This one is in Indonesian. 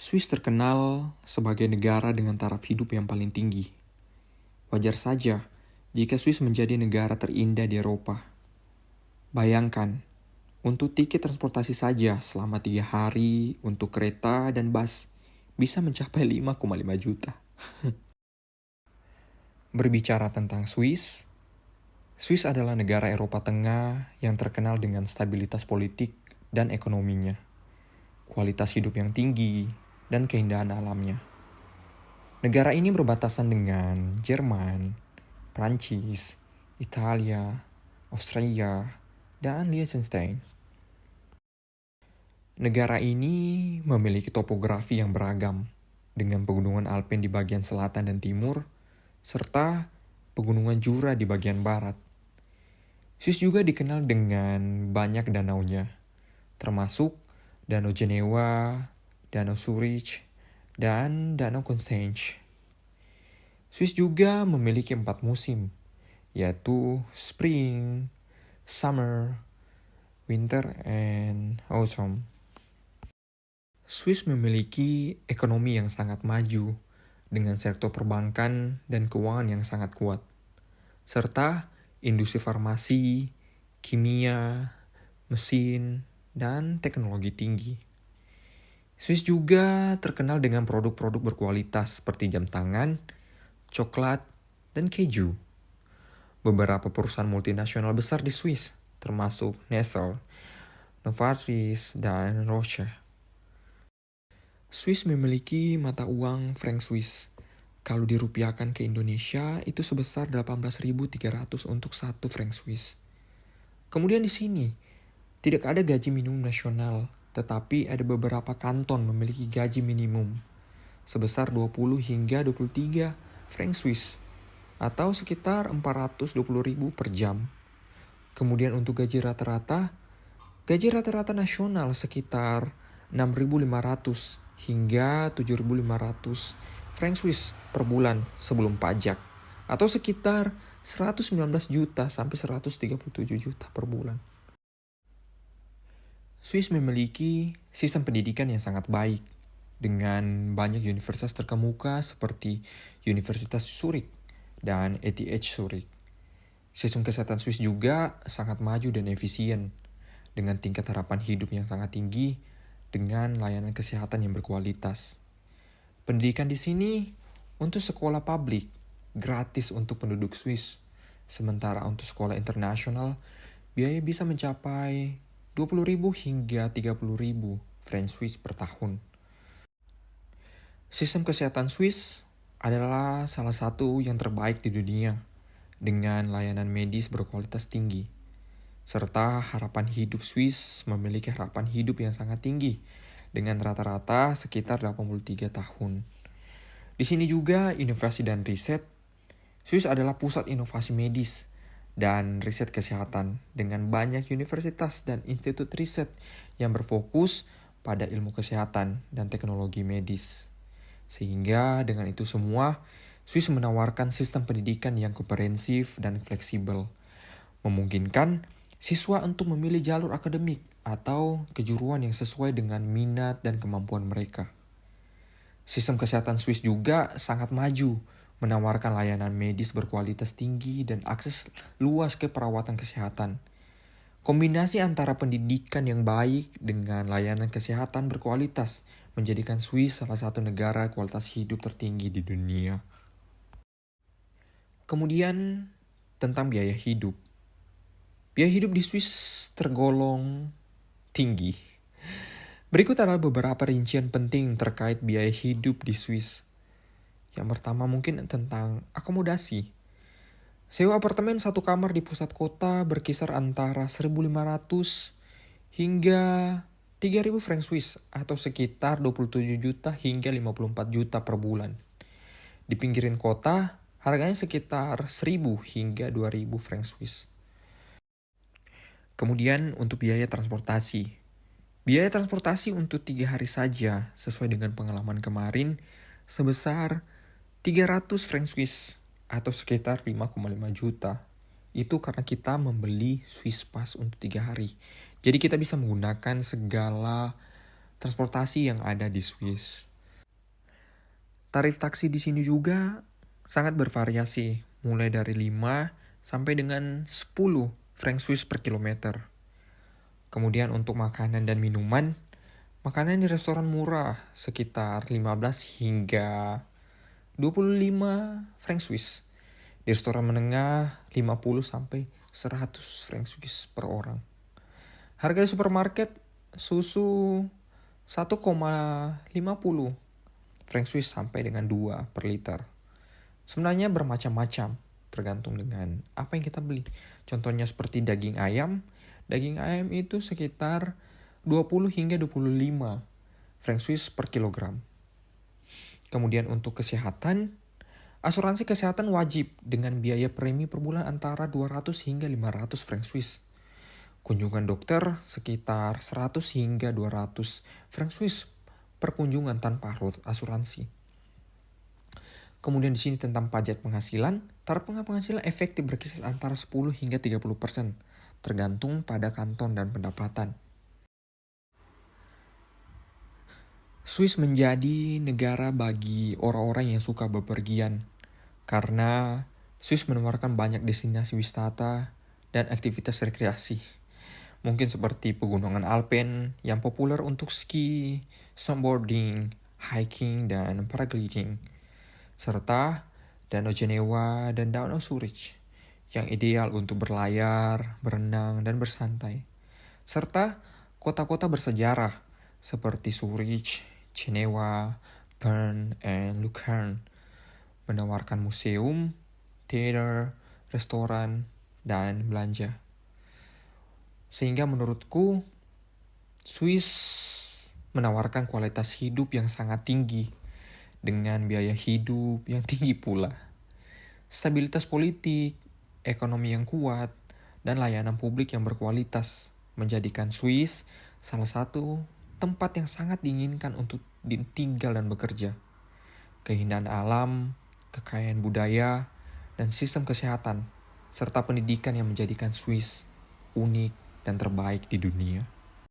Swiss terkenal sebagai negara dengan taraf hidup yang paling tinggi. Wajar saja jika Swiss menjadi negara terindah di Eropa. Bayangkan, untuk tiket transportasi saja selama 3 hari untuk kereta dan bus bisa mencapai 5,5 juta. Berbicara tentang Swiss, Swiss adalah negara Eropa Tengah yang terkenal dengan stabilitas politik dan ekonominya, kualitas hidup yang tinggi, dan keindahan alamnya. Negara ini berbatasan dengan Jerman, Prancis, Italia, Austria, dan Liechtenstein. Negara ini memiliki topografi yang beragam, dengan pegunungan Alpen di bagian selatan dan timur, serta pegunungan Jura di bagian barat. Swiss juga dikenal dengan banyak danaunya, termasuk Danau Genewa, Danau Zurich, dan Danau Constance. Swiss juga memiliki 4 musim, yaitu Spring, Summer, Winter, and Autumn. Swiss memiliki ekonomi yang sangat maju, dengan sektor perbankan dan keuangan yang sangat kuat, serta industri farmasi, kimia, mesin, dan teknologi tinggi. Swiss juga terkenal dengan produk-produk berkualitas seperti jam tangan, coklat, dan keju. Beberapa perusahaan multinasional besar di Swiss, termasuk Nestle, Novartis, dan Roche. Swiss memiliki mata uang franc Swiss. Kalau dirupiahkan ke Indonesia, itu sebesar 18.300 untuk 1 franc Swiss. Kemudian di sini, tidak ada gaji minimum nasional, tetapi ada beberapa kanton memiliki gaji minimum sebesar 20 hingga 23 franc Swiss atau sekitar 420.000 per jam. Kemudian untuk gaji rata-rata nasional sekitar 6.500 hingga 7.500 franc Swiss per bulan sebelum pajak, atau sekitar 119 juta sampai 137 juta per bulan. Swiss memiliki sistem pendidikan yang sangat baik, dengan banyak universitas terkemuka seperti Universitas Zurich dan ETH Zurich. Sistem kesehatan Swiss juga sangat maju dan efisien, dengan tingkat harapan hidup yang sangat tinggi, dengan layanan kesehatan yang berkualitas. Pendidikan di sini untuk sekolah publik gratis untuk penduduk Swiss, sementara untuk sekolah internasional biaya bisa mencapai 20.000 hingga 30.000 franc Swiss per tahun. Sistem kesehatan Swiss adalah salah satu yang terbaik di dunia, dengan layanan medis berkualitas tinggi, serta harapan hidup Swiss memiliki harapan hidup yang sangat tinggi, dengan rata-rata sekitar 83 tahun. Di sini juga inovasi dan riset. Swiss adalah pusat inovasi medis dan riset kesehatan, dengan banyak universitas dan institut riset yang berfokus pada ilmu kesehatan dan teknologi medis. Sehingga dengan itu semua, Swiss menawarkan sistem pendidikan yang komprehensif dan fleksibel, memungkinkan siswa untuk memilih jalur akademik atau kejuruan yang sesuai dengan minat dan kemampuan mereka. Sistem kesehatan Swiss juga sangat maju, menawarkan layanan medis berkualitas tinggi dan akses luas ke perawatan kesehatan. Kombinasi antara pendidikan yang baik dengan layanan kesehatan berkualitas menjadikan Swiss salah satu negara kualitas hidup tertinggi di dunia. Kemudian tentang biaya hidup. Biaya hidup di Swiss tergolong tinggi. Berikut adalah beberapa rincian penting terkait biaya hidup di Swiss. Yang pertama mungkin tentang akomodasi. Sewa apartemen 1 kamar di pusat kota berkisar antara 1.500 hingga 3.000 franc Swiss atau sekitar 27 juta hingga 54 juta per bulan. Di pinggiran kota, harganya sekitar 1.000 hingga 2.000 franc Swiss. Kemudian untuk biaya transportasi. Biaya transportasi untuk 3 hari saja sesuai dengan pengalaman kemarin sebesar 300 franc Swiss atau sekitar 5,5 juta. Itu karena kita membeli Swiss Pass untuk 3 hari. Jadi kita bisa menggunakan segala transportasi yang ada di Swiss. Tarif taksi di sini juga sangat bervariasi, mulai dari 5 sampai dengan 10 franc Swiss per kilometer. Kemudian untuk makanan dan minuman, makanan di restoran murah sekitar 15 hingga 25 franc Swiss. Di restoran menengah 50 sampai 100 franc Swiss per orang. Harga di supermarket susu 1,50 franc Swiss sampai dengan 2 per liter. Sebenarnya bermacam-macam, tergantung dengan apa yang kita beli. Contohnya seperti daging ayam. Daging ayam itu sekitar 20 hingga 25 franc Swiss per kilogram. Kemudian untuk kesehatan, asuransi kesehatan wajib dengan biaya premi per bulan antara 200 hingga 500 franc Swiss. Kunjungan dokter sekitar 100 hingga 200 franc Swiss per kunjungan tanpa asuransi. Kemudian di sini tentang pajak penghasilan, taraf penghasilan efektif berkisar antara 10 hingga 30%, tergantung pada kanton dan pendapatan. Swiss menjadi negara bagi orang-orang yang suka bepergian, karena Swiss menawarkan banyak destinasi wisata dan aktivitas rekreasi. Mungkin seperti pegunungan Alpen yang populer untuk ski, snowboarding, hiking, dan paragliding. Serta Danau Jenewa dan Danau Zurich yang ideal untuk berlayar, berenang, dan bersantai. Serta kota-kota bersejarah seperti Zurich, Jenewa, Bern, dan Lucerne menawarkan museum, teater, restoran, dan belanja. Sehingga menurutku, Swiss menawarkan kualitas hidup yang sangat tinggi dengan biaya hidup yang tinggi pula. Stabilitas politik, ekonomi yang kuat, dan layanan publik yang berkualitas menjadikan Swiss salah satu tempat yang sangat diinginkan untuk tinggal dan bekerja. Keindahan alam, kekayaan budaya, dan sistem kesehatan, serta pendidikan yang menjadikan Swiss unik dan terbaik di dunia.